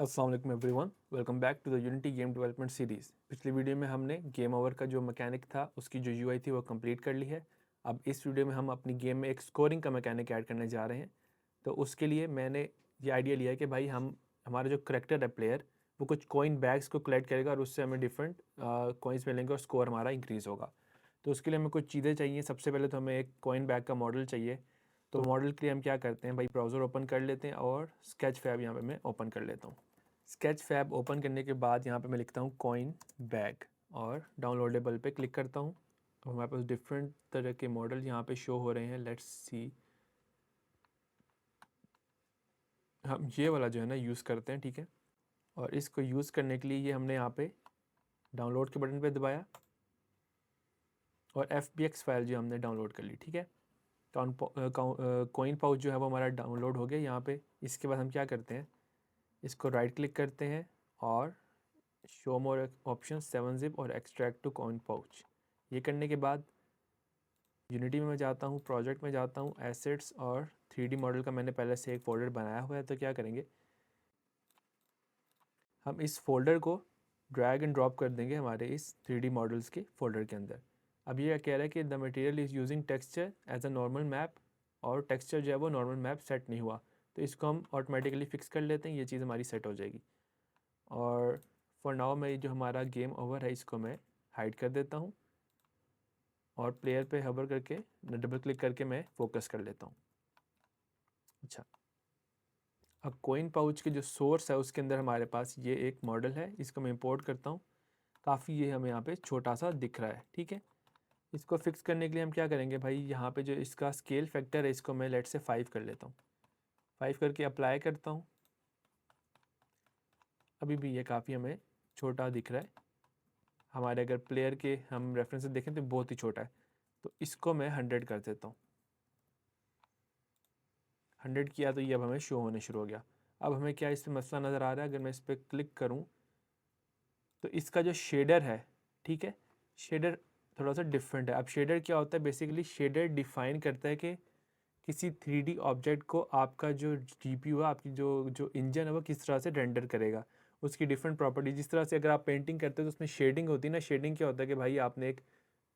अस्सलाम वालेकुम everyone, welcome back to the Unity game development series. पिछली वीडियो में हमने गेम ओवर का जो मैकेनिक था उसकी जो यूआई थी वो कंप्लीट कर ली है। अब इस वीडियो में हम अपनी गेम में एक स्कोरिंग का मैकेनिक ऐड करने जा रहे हैं। तो उसके लिए मैंने ये आइडिया लिया है कि भाई हमारा जो करेक्टर है प्लेयर, वो कुछ कॉइन बैग्स को कलेक्ट करेगा और उससे हमें डिफरेंट कॉइन्स मिलेंगे और स्कोर हमारा इंक्रीज़ होगा। तो उसके लिए हमें कुछ चीज़ें चाहिए। सबसे पहले तो हमें एक कॉइन बैग का मॉडल चाहिए। तो मॉडल के लिए हम क्या करते हैं भाई, ब्राउज़र ओपन कर लेते हैं और स्केच फैब यहाँ पे मैं ओपन कर लेता हूँ। स्केच फैब ओपन करने के बाद यहाँ पे मैं लिखता हूँ कॉइन बैग और डाउनलोडेबल पे क्लिक करता हूँ। तो हमारे पास डिफरेंट तरह के मॉडल यहाँ पे शो हो रहे हैं। लेट्स सी, हम ये वाला जो है ना यूज़ करते हैं, ठीक है। और इसको यूज़ करने के लिए ये हमने यहाँ पे डाउनलोड के बटन पे दबाया और FBX फाइल जो हमने डाउनलोड कर ली, ठीक है। कॉइन पाउच जो है वो हमारा डाउनलोड हो गया यहाँ पे। इसके बाद हम क्या करते हैं, इसको राइट क्लिक करते हैं और शो मोर ऑप्शन 7-zip और एक्सट्रैक्ट टू कॉइन पाउच। ये करने के बाद यूनिटी में मैं जाता हूँ, प्रोजेक्ट में जाता हूँ, एसेट्स और 3D मॉडल का मैंने पहले से एक फ़ोल्डर बनाया हुआ है। तो क्या करेंगे, हम इस फोल्डर को ड्रैग एंड ड्रॉप कर देंगे हमारे इस 3D मॉडल्स के फोल्डर के अंदर। अब ये कह रहा है कि the material is using texture as a normal map, और टेक्सचर जो है वो नॉर्मल मैप सेट नहीं हुआ। तो इसको हम ऑटोमेटिकली फ़िक्स कर लेते हैं, ये चीज़ हमारी सेट हो जाएगी। और फॉर नाउ मैं जो हमारा गेम ओवर है इसको मैं हाइड कर देता हूँ और प्लेयर पे हबर करके डबल क्लिक करके मैं फोकस कर लेता हूँ। अच्छा, अब कोइन पाउच के जो सोर्स है उसके अंदर हमारे पास ये एक मॉडल है, इसको मैं इंपोर्ट करता हूँ। काफ़ी ये हमें यहाँ पे छोटा सा दिख रहा है, ठीक है। इसको फिक्स करने के लिए हम क्या करेंगे भाई, यहाँ पे जो इसका स्केल फैक्टर है इसको मैं लेट से 5 कर लेता हूँ। 5 करके अप्लाई करता हूँ। अभी भी ये काफ़ी हमें छोटा दिख रहा है। हमारे अगर प्लेयर के हम रेफरेंस देखें तो बहुत ही छोटा है। तो इसको मैं 100 कर देता हूँ। 100 किया तो ये अब हमें शो होने शुरू हो गया। अब हमें क्या इस पर मसला नज़र आ रहा है, अगर मैं इस पर क्लिक करूँ तो इसका जो शेडर है, ठीक है, शेडर थोड़ा सा डिफरेंट है। अब शेडर क्या होता है, बेसिकली शेडर डिफाइन करता है कि किसी 3D ऑब्जेक्ट को आपका जो GPU है, आपकी जो जो इंजन है वो किस तरह से रेंडर करेगा, उसकी डिफरेंट प्रॉपर्टी। जिस तरह से अगर आप पेंटिंग करते हो तो उसमें शेडिंग होती है ना। शेडिंग क्या होता है कि भाई आपने एक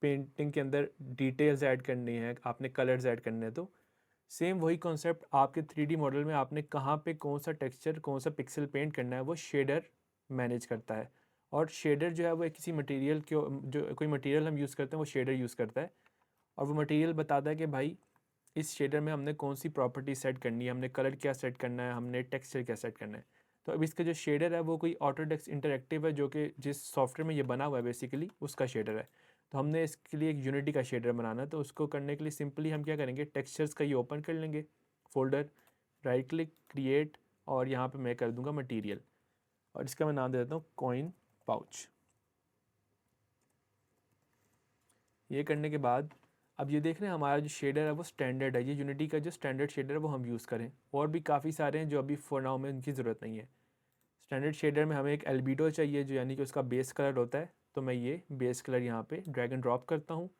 पेंटिंग के अंदर डिटेल्स ऐड करनी है, आपने कलर्स ऐड करने हैं। तो सेम वही कॉन्सेप्ट आपके 3D मॉडल में आपने कहाँ पे कौन सा टेक्सचर, कौन सा पिक्सल पेंट करना है, वो शेडर मैनेज करता है। और शेडर जो है वो किसी मटेरियल के, जो कोई मटेरियल हम यूज़ करते हैं वो शेडर यूज़ करता है। और वो मटेरियल बताता है कि भाई इस शेडर में हमने कौन सी प्रॉपर्टी सेट करनी है, हमने कलर क्या सेट करना है, हमने टेक्सचर क्या सेट करना है। तो अब इसका जो शेडर है वो कोई ऑटोडेस्क इंटरैक्टिव है, जो कि जिस सॉफ्टवेयर में ये बना हुआ है बेसिकली उसका शेडर है। तो हमने इसके लिए एक यूनिटी का शेडर बनाना है। तो उसको करने के लिए सिंपली हम क्या करेंगे, टेक्सचर्स का ये ओपन कर लेंगे फोल्डर, राइट क्लिक, क्रिएट, और यहाँ पे मैं कर दूंगा मटेरियल, और इसका मैं नाम दे देता हूँ कॉइन पाउच। ये करने के बाद अब ये देख रहे हैं हमारा जो शेडर है वो स्टैंडर्ड है। ये यूनिटी का जो स्टैंडर्ड शेडर है वो हम यूज़ करें। और भी काफ़ी सारे हैं जो अभी फॉर नाउ में उनकी ज़रूरत नहीं है। स्टैंडर्ड शेडर में हमें एक एल्बिडो चाहिए, जो यानी कि उसका बेस कलर होता है। तो मैं ये बेस कलर यहाँ पे ड्रैग एंड ड्रॉप करता हूँ।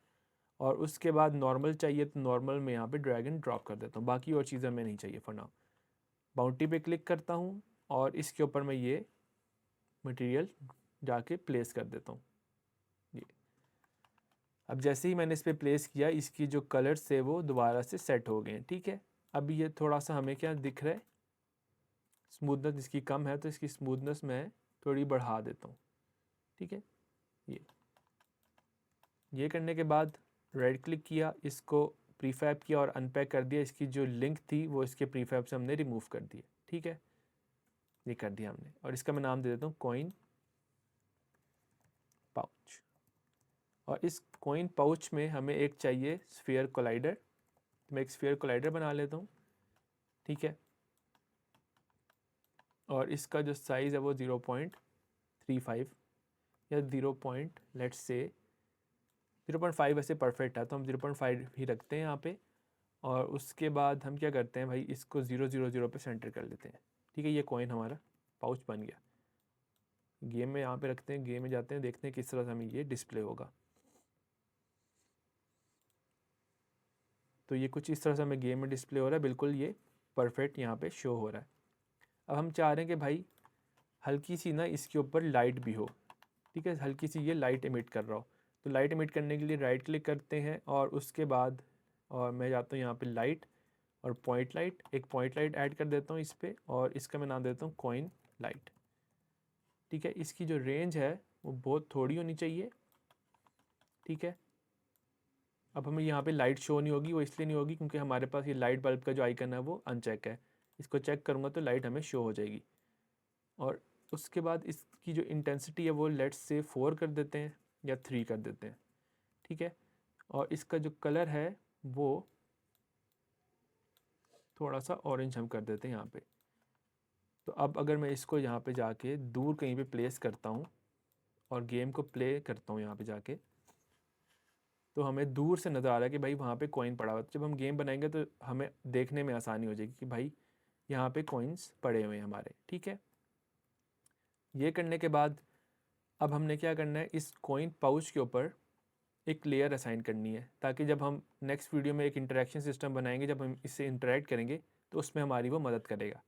और उसके बाद नॉर्मल चाहिए तो नॉर्मल में यहाँ पे ड्रैग एंड ड्रॉप कर देता हूँ। बाकी और चीज़ें हमें नहीं चाहिए फॉर नाउ। बाउंटी पे क्लिक करता हूँ और इसके ऊपर मैं ये मटेरियल जाके प्लेस कर देता हूँ। ये अब जैसे ही मैंने इस पर प्लेस किया, इसकी जो कलर्स थे वो दोबारा से सेट हो गए हैं, ठीक है। अब ये थोड़ा सा हमें क्या दिख रहा है, स्मूथनेस इसकी कम है, तो इसकी स्मूथनेस मैं थोड़ी बढ़ा देता हूँ, ठीक है। ये करने के बाद राइट क्लिक किया, इसको प्रीफैब किया और अनपैक कर दिया। इसकी जो लिंक थी वो इसके प्रीफैब से हमने रिमूव कर दिया, ठीक है। ये कर दिया हमने, और इसका मैं नाम दे देता हूँ कॉइन पाउच। और इस कॉइन पाउच में हमें एक चाहिए स्फीयर कोलाइडर। तो मैं एक स्फीयर कोलाइडर बना लेता हूँ, ठीक है। और इसका जो साइज़ है वो 0.35 या 0.5 वैसे परफेक्ट है, तो हम 0.5 ही रखते हैं यहाँ पे। और उसके बाद हम क्या करते हैं भाई, इसको 000 पे सेंटर कर लेते हैं, ठीक है। ये कॉइन हमारा पाउच बन गया। गेम में यहाँ पे रखते हैं, गेम में जाते हैं, देखते हैं किस तरह से हमें ये डिस्प्ले होगा। तो ये कुछ इस तरह से हमें गेम में डिस्प्ले हो रहा है, बिल्कुल ये परफेक्ट यहाँ पे शो हो रहा है। अब हम चाह रहे हैं कि भाई हल्की सी ना इसके ऊपर लाइट भी हो, ठीक है, हल्की सी ये लाइट इमिट कर रहा हो। तो लाइट इमिट करने के लिए राइट क्लिक करते हैं और उसके बाद और मैं जाता हूँ यहाँ पे लाइट और पॉइंट लाइट, एक पॉइंट लाइट ऐड कर देता हूँ इस पर और इसका मैं नाम देता हूँ कॉइन लाइट, ठीक है। इसकी जो रेंज है वो बहुत थोड़ी होनी चाहिए, ठीक है। अब हमें यहाँ पे लाइट शो नहीं होगी, वो इसलिए नहीं होगी क्योंकि हमारे पास ये लाइट बल्ब का जो आइकन है वो अनचेक है। इसको चेक करूँगा तो लाइट हमें शो हो जाएगी। और उसके बाद इसकी जो इंटेंसिटी है वो लेट्स से 4 कर देते हैं या 3 कर देते हैं, ठीक है। और इसका जो कलर है वो थोड़ा सा ऑरेंज हम कर देते हैं यहाँ पे। तो अब अगर मैं इसको यहाँ पे जाके दूर कहीं पे प्लेस करता हूँ और गेम को प्ले करता हूँ यहाँ पे जाके, तो हमें दूर से नज़र आ रहा है कि भाई वहाँ पे कॉइन पड़ा हुआ है। तो जब हम गेम बनाएंगे तो हमें देखने में आसानी हो जाएगी कि भाई यहाँ पे कॉइन्स पड़े हुए हैं हमारे, ठीक है। ये करने के बाद अब हमने क्या करना है, इस कॉइन पाउच के ऊपर एक लेयर असाइन करनी है ताकि जब हम नेक्स्ट वीडियो में एक इंटरेक्शन सिस्टम बनाएंगे, जब हम इससे इंटरेक्ट करेंगे तो उसमें हमारी वो मदद करेगा।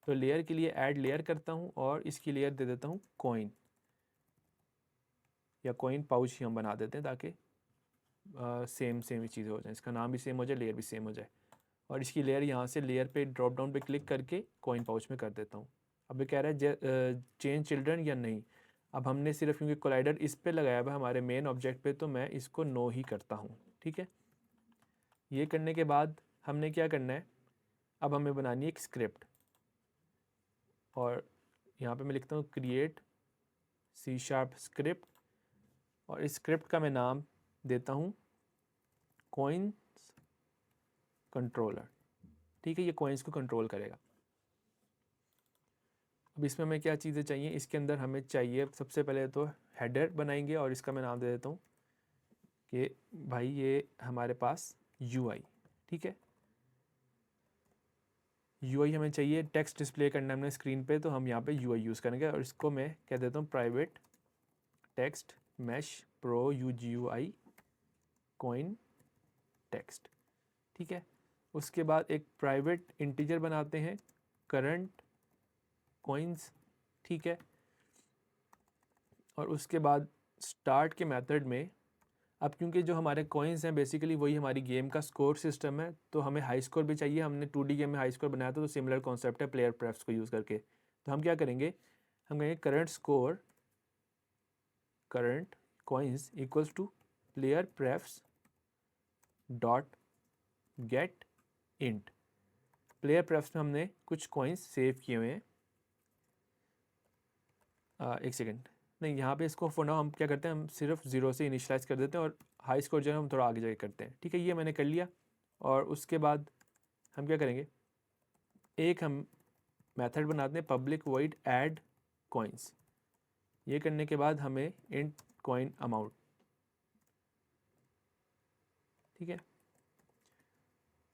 तो लेयर के लिए ऐड लेयर करता हूँ और इसकी लेयर दे देता हूँ कॉइन, या कॉइन पाउच ही हम बना देते हैं ताकि सेम ही चीज़ हो जाए, इसका नाम भी सेम हो जाए, लेयर भी सेम हो जाए। और इसकी लेयर यहाँ से लेयर पे ड्रॉप डाउन पे क्लिक करके कॉइन पाउच में कर देता हूँ। अब ये कह रहा है चेंज चिल्ड्रन या नहीं। अब हमने सिर्फ क्योंकि कोलाइडर इस पे लगाया हुआ है हमारे मेन ऑब्जेक्ट पे, तो मैं इसको नो ही करता हूँ, ठीक है। ये करने के बाद हमने क्या करना है, अब हमें बनानी है एक स्क्रिप्ट और यहाँ पे मैं लिखता हूँ क्रिएट C# स्क्रिप्ट और इस स्क्रिप्ट का मैं नाम देता हूँ कॉइन्स कंट्रोलर, ठीक है। ये कॉइन्स को कंट्रोल करेगा। अब इसमें हमें क्या चीज़ें चाहिए, इसके अंदर हमें चाहिए सबसे पहले तो हेडर बनाएंगे और इसका मैं नाम दे देता हूँ कि भाई ये हमारे पास UI, ठीक है। UI हमें चाहिए, टेक्स्ट डिस्प्ले करना है हमने स्क्रीन पे, तो हम यहाँ पे UI यूज़ करेंगे और इसको मैं कह देता हूँ private text mesh pro UGUI coin text, ठीक है। उसके बाद एक प्राइवेट इंटीजर बनाते हैं करंट कॉइन्स, ठीक है। और उसके बाद स्टार्ट के मेथड में अब क्योंकि जो हमारे कॉइन्स हैं बेसिकली वही हमारी गेम का स्कोर सिस्टम है, तो हमें हाई स्कोर भी चाहिए। हमने 2D गेम में हाई स्कोर बनाया था, तो सिमिलर कॉन्सेप्ट है प्लेयर प्रेफ्स को यूज़ करके। तो हम क्या करेंगे, हम कहेंगे current score current coins equals to player prefs dot get int. Player prefs में हमने कुछ कॉइन्स सेव किए हुए हैं। एक सेकेंड, नहीं यहाँ पे इसको फॉर नाउ हम क्या करते हैं, हम सिर्फ 0 से इनिशियलाइज़ कर देते हैं और हाई स्कोर जो है हम थोड़ा आगे जाके करते हैं, ठीक है। ये मैंने कर लिया और उसके बाद हम क्या करेंगे, एक हम मेथड बनाते हैं पब्लिक वॉइड ऐड कॉइन्स। ये करने के बाद हमें इंट कॉइन अमाउंट, ठीक है।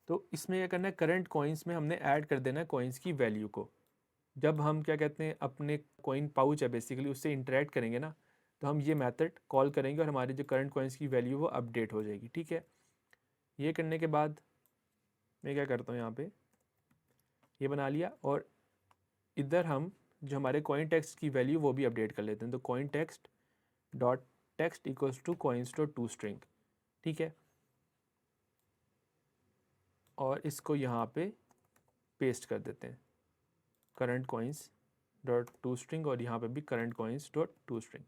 तो इसमें क्या करना है, करंट कॉइन्स में हमने ऐड कर देना है कॉइन्स की वैल्यू को। जब हम क्या कहते हैं अपने कॉइन पाउच है बेसिकली उससे इंटरेक्ट करेंगे ना, तो हम ये मेथड कॉल करेंगे और हमारी जो करंट कॉइन्स की वैल्यू वो अपडेट हो जाएगी, ठीक है। ये करने के बाद मैं क्या करता हूँ, यहाँ पे ये बना लिया और इधर हम जो हमारे कॉइन टेक्स्ट की वैल्यू वो भी अपडेट कर लेते हैं। तो coin text dot text equals two coins dot to string, ठीक है। और इसको यहाँ पे पेस्ट कर देते हैं current coins dot to string और यहाँ पे भी current coins dot to string.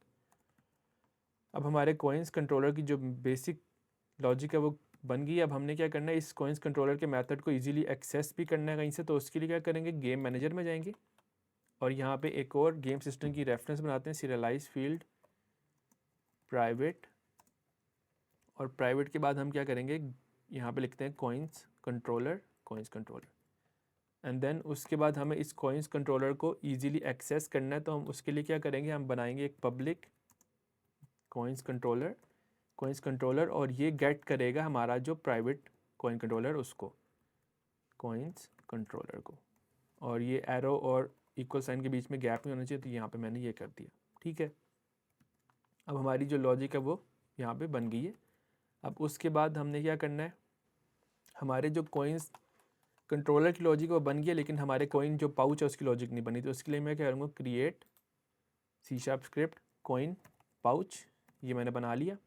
अब हमारे कॉइन्स कंट्रोलर की जो बेसिक लॉजिक है वो बन गई। अब हमने क्या करना है, इस कॉइन्स कंट्रोलर के मेथड को इजीली एक्सेस भी करना है कहीं से, तो उसके लिए क्या करेंगे, गेम मैनेजर में जाएंगे और यहाँ पे एक और गेम सिस्टम की रेफरेंस बनाते हैं सीरियलाइज फील्ड प्राइवेट, और प्राइवेट के बाद हम क्या करेंगे, यहाँ पे लिखते हैं कॉइन्स कंट्रोलर एंड देन उसके बाद हमें इस कॉइन्स कंट्रोलर को इजीली एक्सेस करना है। तो हम उसके लिए क्या करेंगे, हम बनाएंगे एक पब्लिक कॉइन्स कंट्रोलर और ये गेट करेगा हमारा जो प्राइवेट कॉइन कंट्रोलर उसको, कॉइन्स कंट्रोलर को। और ये एरो और इक्वल साइन के बीच में गैप नहीं होना चाहिए, तो यहाँ पे मैंने ये कर दिया, ठीक है। अब हमारी जो लॉजिक है वो यहाँ पे बन गई है। अब उसके बाद हमने क्या करना है, हमारे जो कॉइन्स कंट्रोलर की लॉजिक वो बन गया, लेकिन हमारे कॉइन जो पाउच है उसकी लॉजिक नहीं बनी। तो उसके लिए मैं क्या करूँगा, create C# script coin pouch, ये मैंने बना लिया।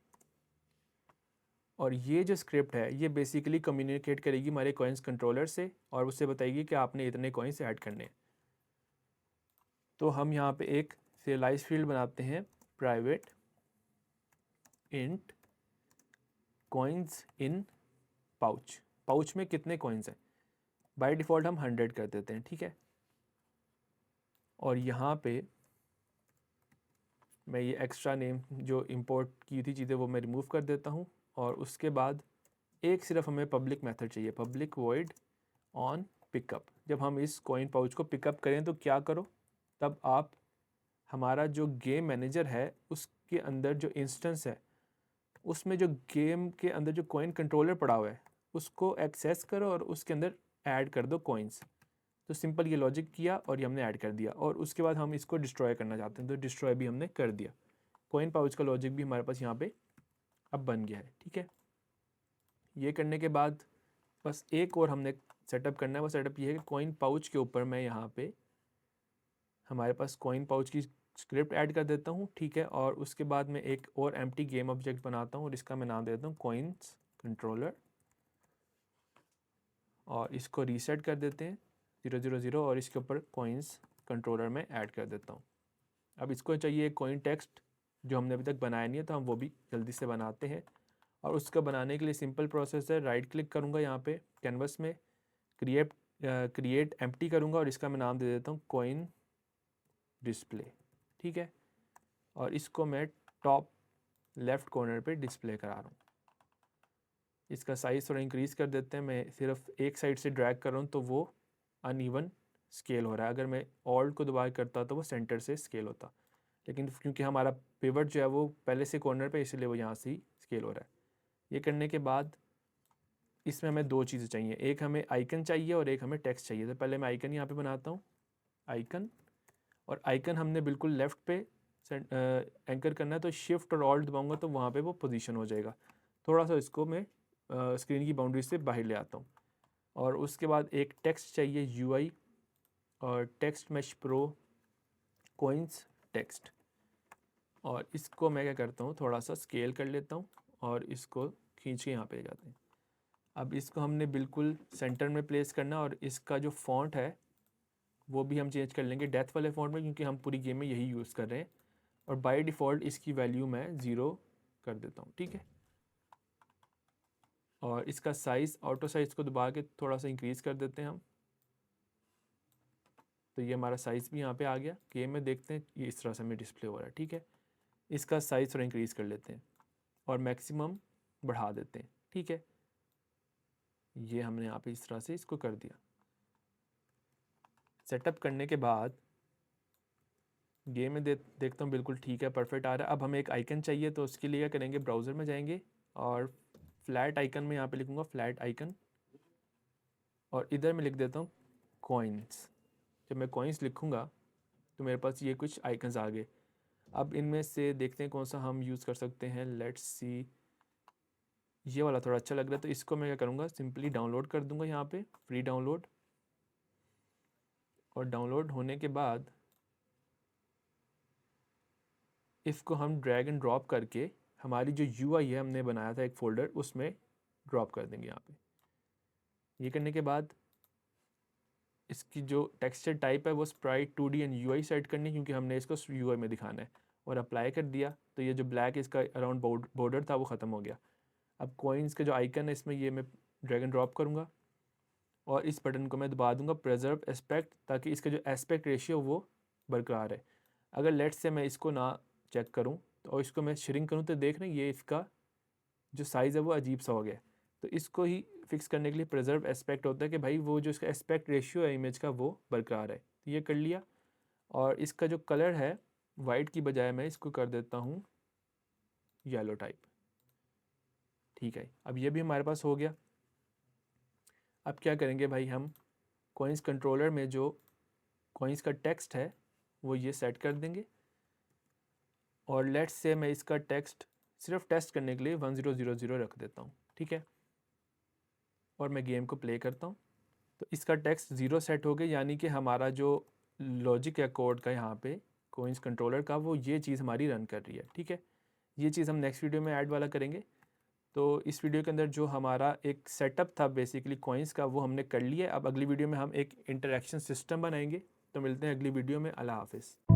और ये जो स्क्रिप्ट है ये बेसिकली कम्युनिकेट करेगी हमारे कॉइन्स कंट्रोलर से और उससे बताएगी कि आपने इतने कॉइन्स ऐड करने हैं। तो हम यहाँ पे एक serialize फील्ड बनाते हैं, private int coins in pouch. Pouch में कितने कॉइन्स हैं, बाय डिफ़ॉल्ट हम 100 कर देते हैं, ठीक है। और यहाँ पे मैं ये एक्स्ट्रा नेम जो इंपोर्ट की थी चीज़ें वो मैं रिमूव कर देता हूँ। और उसके बाद एक सिर्फ हमें पब्लिक मेथड चाहिए, पब्लिक वॉइड ऑन पिकअप। जब हम इस कॉइन पाउच को पिकअप करें तो क्या करो, तब आप हमारा जो गेम मैनेजर है उसके अंदर जो इंस्टेंस है उसमें जो गेम के अंदर जो कॉइन कंट्रोलर पड़ा हुआ है उसको एक्सेस करो और उसके अंदर ऐड कर दो कॉइन्स। तो सिंपल ये लॉजिक किया और ये हमने ऐड कर दिया। और उसके बाद हम इसको डिस्ट्रॉय करना चाहते हैं तो डिस्ट्रॉय भी हमने कर दिया। कॉइन पाउच का लॉजिक भी हमारे पास यहाँ पे अब बन गया है, ठीक है। ये करने के बाद बस एक और हमने सेटअप करना है। वो सेटअप ये है कि कॉइन पाउच के ऊपर मैं यहाँ पे हमारे पास कॉइन पाउच की स्क्रिप्ट ऐड कर देता हूँ, ठीक है। और उसके बाद मैं एक और एम्प्टी गेम ऑब्जेक्ट बनाता हूँ और इसका मैं नाम दे देता हूँ कॉइन्स कंट्रोलर। और इसको रीसेट कर देते हैं 000 और इसके ऊपर कॉइन्स कंट्रोलर में ऐड कर देता हूँ। अब इसको चाहिए कॉइन टेक्स्ट जो हमने अभी तक बनाया नहीं है, तो हम वो भी जल्दी से बनाते हैं। और उसका बनाने के लिए सिंपल प्रोसेस है, राइट क्लिक करूँगा यहाँ पे कैनवस में, क्रिएट एम्प्टी करूँगा और इसका मैं नाम दे देता हूँ कॉइन डिस्प्ले, ठीक है। और इसको मैं टॉप लेफ़्ट कॉर्नर पे डिस्प्ले करा रहा हूँ। इसका साइज़ थोड़ा इंक्रीज़ कर देते हैं। मैं सिर्फ एक साइड से ड्रैग कर रहा हूँ तो वो अनइवन स्केल हो रहा है। अगर मैं ऑल्ट को दबा करता तो वो सेंटर से स्केल होता, लेकिन क्योंकि हमारा पिवट जो है वो पहले से कॉर्नर पे, इसलिए वो यहाँ से ही स्केल हो रहा है। ये करने के बाद इसमें हमें दो चीज़ें चाहिए, एक हमें आइकन चाहिए और एक हमें टेक्स्ट चाहिए। तो पहले मैं आइकन यहाँ पे बनाता हूँ, आइकन। और आइकन हमने बिल्कुल लेफ़्ट पे एंकर करना है, तो शिफ्ट और ऑल्ट दबाऊंगा तो वहाँ पे वो पोजीशन हो जाएगा। थोड़ा सा इसको मैं स्क्रीन की बाउंड्री से बाहर ले आता हूँ। और उसके बाद एक टेक्स्ट चाहिए यूआई और text mesh pro coins text. और इसको मैं क्या करता हूँ, थोड़ा सा स्केल कर लेता हूँ और इसको खींच के यहाँ पे जाते हैं। अब इसको हमने बिल्कुल सेंटर में प्लेस करना और इसका जो फॉन्ट है वो भी हम चेंज कर लेंगे डेथ वाले फॉन्ट में, क्योंकि हम पूरी गेम में यही यूज़ कर रहे हैं। और बाय डिफ़ॉल्ट इसकी वैल्यू मैं 0 कर देता हूँ, ठीक है। और इसका साइज़, ऑटो साइज़ को दबा के थोड़ा सा इंक्रीज़ कर देते हैं हम। तो ये हमारा साइज़ भी यहाँ पे आ गया। गेम में देखते हैं ये इस तरह से हमें डिस्प्ले हो रहा है, ठीक है। इसका साइज़ थोड़ा इंक्रीज़ कर लेते हैं और मैक्सिमम बढ़ा देते हैं, ठीक है। ये हमने यहाँ पे इस तरह से इसको कर दिया। सेटअप करने के बाद गेम में देखता हूँ बिल्कुल ठीक है, परफेक्ट आ रहा है। अब हमें एक आइकन चाहिए, तो उसके लिए क्या करेंगे, ब्राउज़र में जाएंगे और फ्लैट आइकन में यहाँ पे लिखूँगा फ्लैट आइकन और इधर मैं लिख देता हूँ कॉइन्स। जब मैं कॉइन्स लिखूँगा तो मेरे पास ये कुछ आइकन्स आ गए। अब इनमें से देखते हैं कौन सा हम यूज़ कर सकते हैं। लेट्स सी, ये वाला थोड़ा अच्छा लग रहा है, तो इसको मैं क्या करूँगा, सिंपली डाउनलोड कर दूँगा यहाँ पे, फ्री डाउनलोड। और डाउनलोड होने के बाद इसको हम ड्रैग एंड ड्रॉप करके हमारी जो यूआई है हमने बनाया था एक फ़ोल्डर, उसमें ड्रॉप कर देंगे यहाँ पे। ये करने के बाद इसकी जो टेक्सचर टाइप है वो Sprite 2D and UI set करनी है, क्योंकि हमने इसको यूआई में दिखाना है। और अप्लाई कर दिया तो ये जो ब्लैक इसका अराउंड बॉर्डर था वो ख़त्म हो गया। अब कॉइन्स का जो आइकन है इसमें ये मैं ड्रैग एंड ड्रॉप करूँगा और इस बटन को मैं दबा दूँगा प्रेजर्व एस्पेक्ट, ताकि इसका जो एस्पेक्ट रेशियो वो बरकरार है। अगर लेट्स से मैं इसको ना चेक करूँ और इसको मैं श्रिंक करूँ तो देख रहे हैं ये इसका जो साइज़ है वो अजीब सा हो गया। तो इसको ही फिक्स करने के लिए प्रिजर्व एस्पेक्ट होता है कि भाई वो जो इसका एस्पेक्ट रेशियो है इमेज का वो बरकरार है। तो ये कर लिया। और इसका जो कलर है वाइट की बजाय मैं इसको कर देता हूँ येलो टाइप, ठीक है। अब ये भी हमारे पास हो गया। अब क्या करेंगे भाई, हम कॉइन्स कंट्रोलर में जो कॉइन्स का टेक्स्ट है वो ये सेट कर देंगे। और लेट्स से मैं इसका टेक्स्ट सिर्फ टेस्ट करने के लिए 1000 रख देता हूँ, ठीक है। और मैं गेम को प्ले करता हूँ तो इसका टेक्स्ट 0 सेट हो गया, यानी कि हमारा जो लॉजिक है कोड का यहाँ पे कोइंस कंट्रोलर का, वो ये चीज़ हमारी रन कर रही है। ठीक है, ये चीज़ हम नेक्स्ट वीडियो में ऐड वाला करेंगे। तो इस वीडियो के अंदर जो हमारा एक सेटअप था बेसिकली कॉइन्स का, वो हमने कर लिया। अब अगली वीडियो में हम एक इंटरेक्शन सिस्टम बनाएंगे। तो मिलते हैं अगली वीडियो में। अल्लाह हाफिज़।